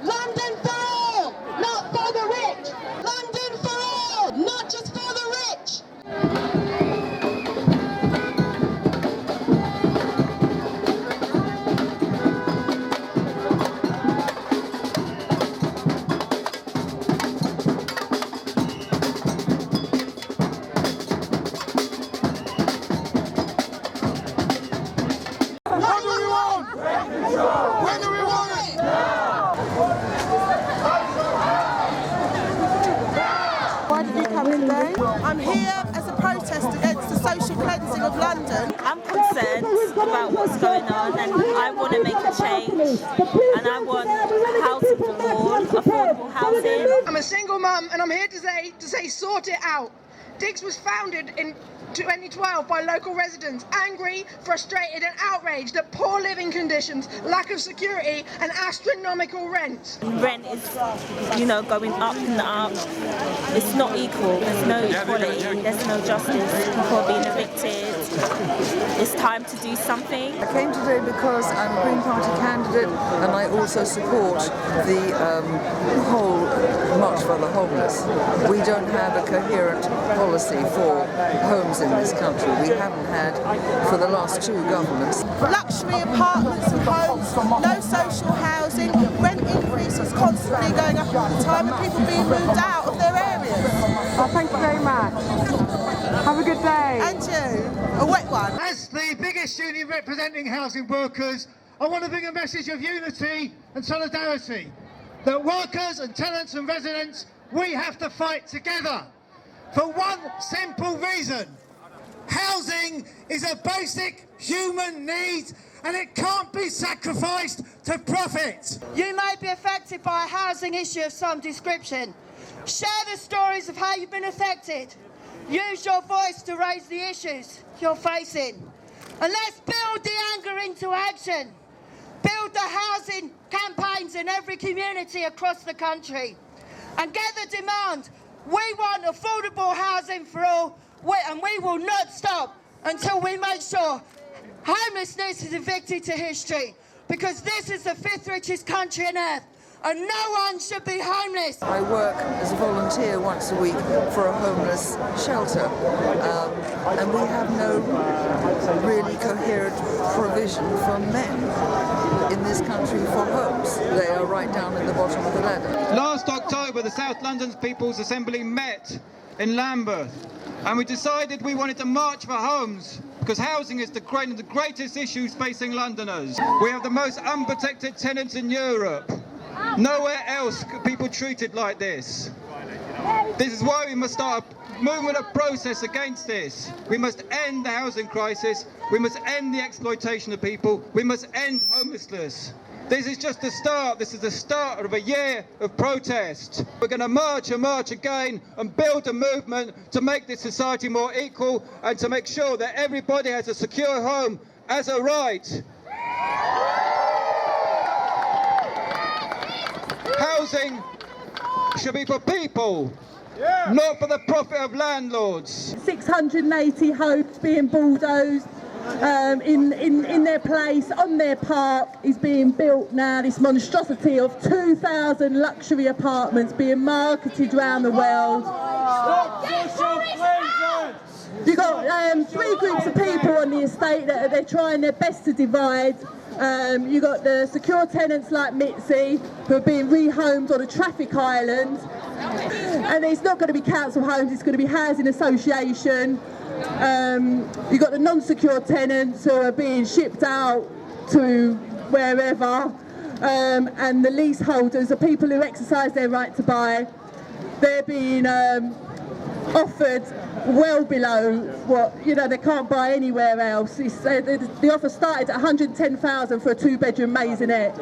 London for all, not for the rich. London for all, not just for the rich. What do we want? When do we want it? Why did you come today? I'm here as a protest against the social cleansing of London. I'm concerned about what's going on, and I want to make a change, and I want housing for all, affordable housing. I'm a single mum, and I'm here to say sort it out. Diggs was founded in 2012 by local residents, angry, frustrated and outraged at poor living conditions, lack of security and astronomical rents. Rent is, going up and up. It's not equal. There's no equality. There's no justice. People are being evicted. It's time to do something. I came today because I'm a Green Party candidate and I also support the whole March for the Homeless. We don't have a coherent policy for homes in this country. We haven't had for the last two governments. Luxury apartments and homes, no social housing, rent increases constantly going up all the time and people being moved out of their areas. Oh, thank you very much. Have a good day. And you, a wet one. As the biggest union representing housing workers, I want to bring a message of unity and solidarity. That workers and tenants and residents, we have to fight together. For one simple reason. Housing is a basic human need and it can't be sacrificed to profit. You may be affected by a housing issue of some description. Share the stories of how you've been affected. Use your voice to raise the issues you're facing. And let's build the anger into action. Build the housing campaigns in every community across the country. And get the demand. We want affordable housing for all, and we will not stop until we make sure homelessness is evicted to history, because this is the fifth richest country on earth, and no one should be homeless. I work as a volunteer once a week for a homeless shelter, and we have no really coherent provision for men in this country for homes. They are right down at the bottom of the ladder. Last October, the South London People's Assembly met in Lambeth, and we decided we wanted to march for homes because housing is one of the greatest issues facing Londoners. We have the most unprotected tenants in Europe. Nowhere else are people treated like this. This is why we must start a movement of protest against this. We must end the housing crisis. We must end the exploitation of people. We must end homelessness. This is just the start. This is the start of a year of protest. We're going to march and march again and build a movement to make this society more equal and to make sure that everybody has a secure home as a right. Housing should be for people, not for the profit of landlords. 680 homes being bulldozed in their place, on their park, is being built now. This monstrosity of 2,000 luxury apartments being marketed around the world. You've got three groups of people on the estate that they're trying their best to divide. You've got the secure tenants like Mitzi, who are being rehomed on a traffic island. And it's not going to be council homes, it's going to be housing association. You've got the non-secure tenants who are being shipped out to wherever. And the leaseholders, the people who exercise their right to buy, they're being offered well below what, they can't buy anywhere else. The offer started at 110,000 for a two-bedroom maisonette.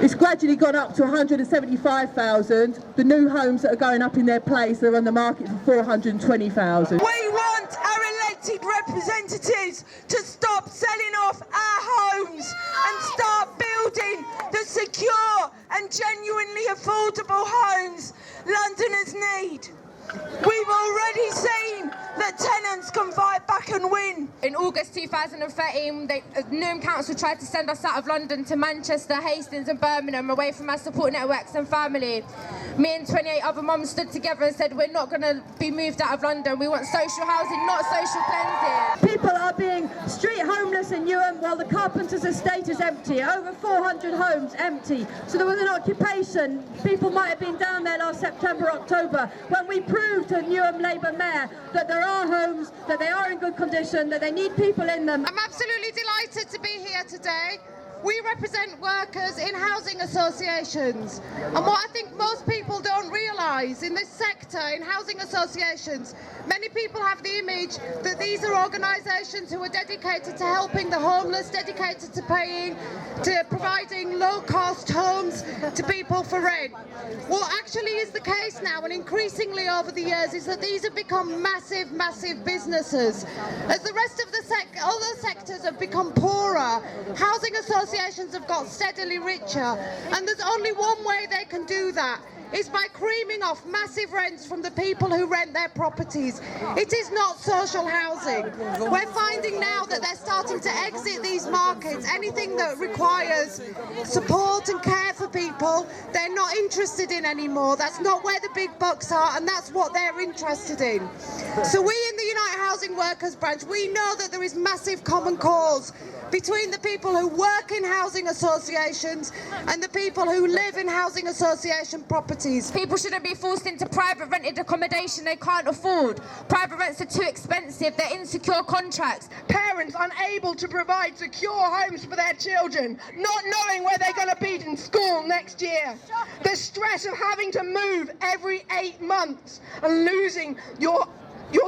It's gradually gone up to 175,000. The new homes that are going up in their place are on the market for 420,000. We want our elected representatives to stop selling off our homes and start building the secure and genuinely affordable homes Londoners need. We've already seen that tenants can fight back and win. In August 2013, Newham Council tried to send us out of London to Manchester, Hastings and Birmingham, away from our support networks and family. Me and 28 other mums stood together and said, we're not going to be moved out of London. We want social housing, not social cleansing. People are being street homeless in Newham while the Carpenters' estate is empty. Over 400 homes empty. So there was an occupation. People might have been down there last September, October, when we proved to Newham Labour Mayor that there are homes, that they are in good condition, that they need people in them. I'm absolutely delighted to be here today. We represent workers in housing associations, and what I think most people don't realise in this sector, in housing associations, many people have the image that these are organisations who are dedicated to helping the homeless, dedicated to providing low-cost homes to people for rent. What actually is the case now, and increasingly over the years, is that these have become massive, massive businesses. As the rest of the other sectors have become poorer, housing associations have got steadily richer, and there's only one way they can do that. Is by creaming off massive rents from the people who rent their properties. It is not social housing. We're finding now that they're starting to exit these markets. Anything that requires support and care for people, they're not interested in anymore. That's not where the big bucks are, and that's what they're interested in. So we in the United Housing Workers branch, we know that there is massive common cause between the people who work in housing associations and the people who live in housing association properties. People shouldn't be forced into private rented accommodation they can't afford. Private rents are too expensive, they're insecure contracts. Parents unable to provide secure homes for their children, not knowing where they're going to be in school next year. The stress of having to move every 8 months and losing your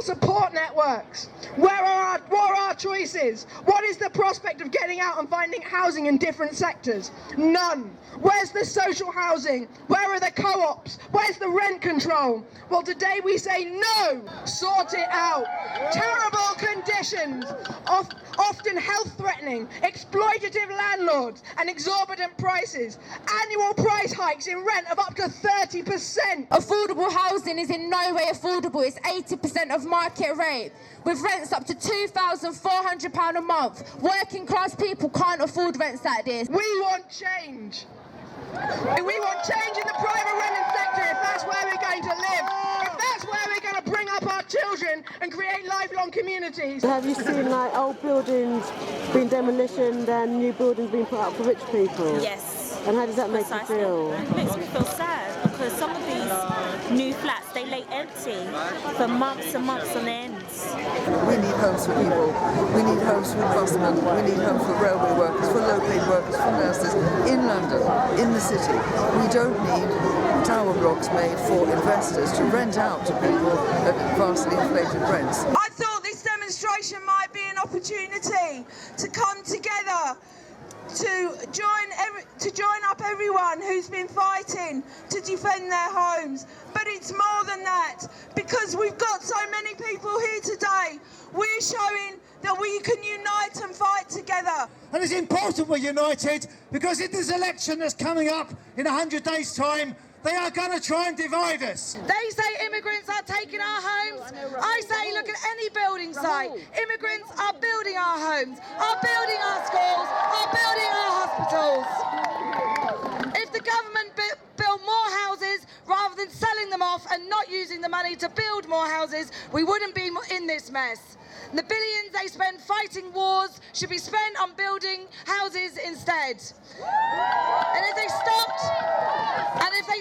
support networks. What are our choices? What is the prospect of getting out and finding housing in different sectors? None. Where's the social housing? Where are the co-ops? Where's the rent control? Well, today we say no. Sort it out. Terrible conditions, often health-threatening, exploitative landlords and exorbitant prices. Annual price hikes in rent of up to 30%. Affordable housing is in no way affordable. It's 80% of market rate, with rents up to £2,400 a month. Working class people can't afford rents like this. We want change. We want change in the private rented sector if that's where we're going to live. If that's where we're going to bring up our children and create lifelong communities. Have you seen like old buildings being demolitioned and new buildings being put up for rich people? Yes. And how does that make you feel? It makes me feel sad because some of these new flats, they lay empty for months and months on end. We need homes for people. We need homes for craftsmen. We need homes for railway workers, for low-paid workers, for nurses in London, in the city. We don't need tower blocks made for investors to rent out to people at vastly inflated rents. I thought this demonstration might be an opportunity to come together, to join up everyone who's been fighting to defend their homes. But it's more than that, because we've got so many people here today. We're showing that we can unite and fight together. And it's important we're united, because in this election that's coming up in 100 days' time, they are going to try and divide us. They say immigrants are taking our homes. I say look at any building site. Immigrants are building our homes, are building our schools, are building our hospitals. If the government built more houses rather than selling them off and not using the money to build more houses, we wouldn't be in this mess. The billions they spend fighting wars should be spent on building houses instead. And if they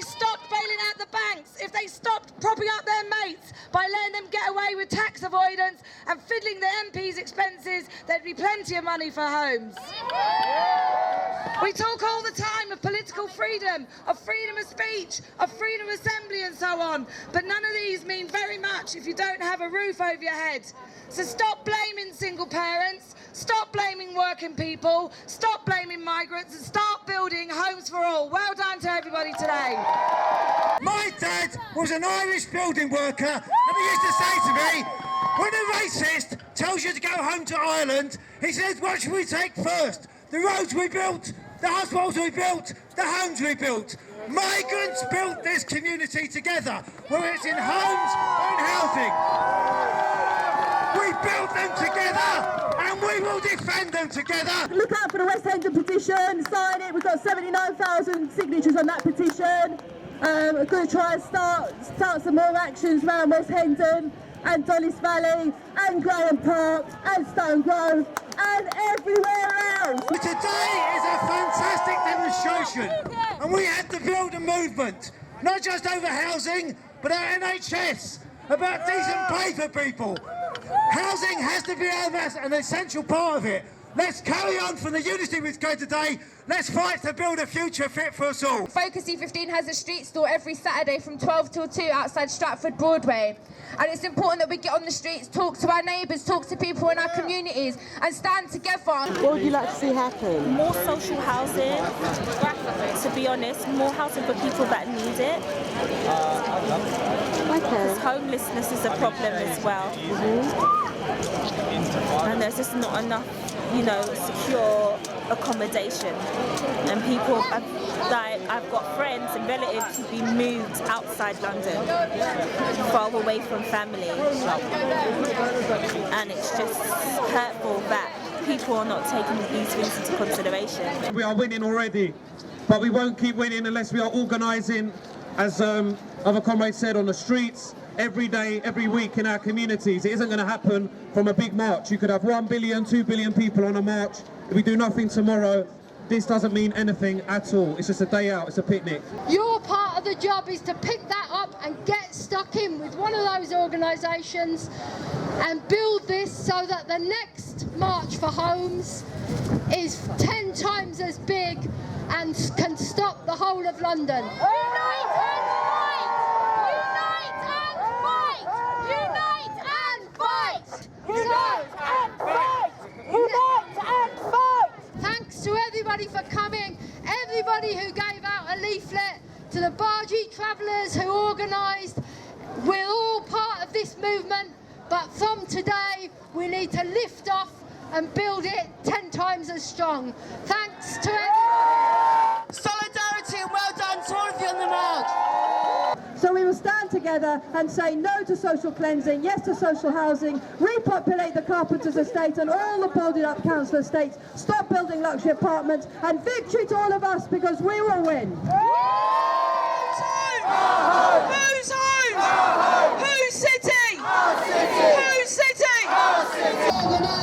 stopped bailing out the banks, if they stopped propping up their mates by letting them get away with tax avoidance and fiddling the MPs' expenses, there'd be plenty of money for homes. We talk all the time of political freedom of speech, of freedom of assembly and so on, but none of these mean very much if you don't have a roof over your head. So stop blaming single parents, stop blaming working people, stop blaming migrants, and start building homes for all. Well done to everybody today. My dad was an Irish building worker, and he used to say to me, when a racist tells you to go home to Ireland, he says, what should we take first? The roads we built, the hospitals we built, the homes we built. Migrants built this community together, whether it's in homes or in housing. We built them together and we will defend them together. Look out for the West Hendon petition, sign it. We've got 79,000 signatures on that petition. We're going to try and start some more actions around West Hendon and Dulwich Valley and Graham Park and Stone Grove and everywhere else. Today is a fantastic demonstration and we have to build a movement, not just over housing, but our NHS, about decent pay for people. Housing has to be an essential part of it. Let's carry on from the unity we've got today. Let's fight to build a future fit for us all. Focus E15 has a street stall every Saturday from 12 till 2 outside Stratford Broadway. And it's important that we get on the streets, talk to our neighbours, talk to people in our communities and stand together. What would you like to see happen? More social housing, to be honest, more housing for people that need it. Because homelessness is a problem as well. And there's just not enough, secure accommodation. And people, I've got friends and relatives who've been moved outside London, far away from family. And it's just hurtful that people are not taking these things into consideration. We are winning already, but we won't keep winning unless we are organising, as other comrades said, on the streets, every day, every week in our communities. It isn't going to happen from a big march. You could have 1 billion, 2 billion people on a march. If we do nothing tomorrow, this doesn't mean anything at all. It's just a day out, it's a picnic. Your part of the job is to pick that up and get stuck in with one of those organisations and build this so that the next March for Homes is 10 times as big and can stop the whole of London. Unite and fight! Unite and fight! Unite and fight! Unite and fight! Thanks to everybody for coming, everybody who gave out a leaflet, to the Bargee Travellers who organised. We're all part of this movement, but from today we need to lift off and build it 10 times as strong. Thanks to everybody. Solidarity and well done to all of you on the march. So we will stand together and say no to social cleansing, yes to social housing, repopulate the Carpenters estate and all the boarded up council estates, stop building luxury apartments, and victory to all of us because we will win. Who's home? Who's home? Who's city? Who's city?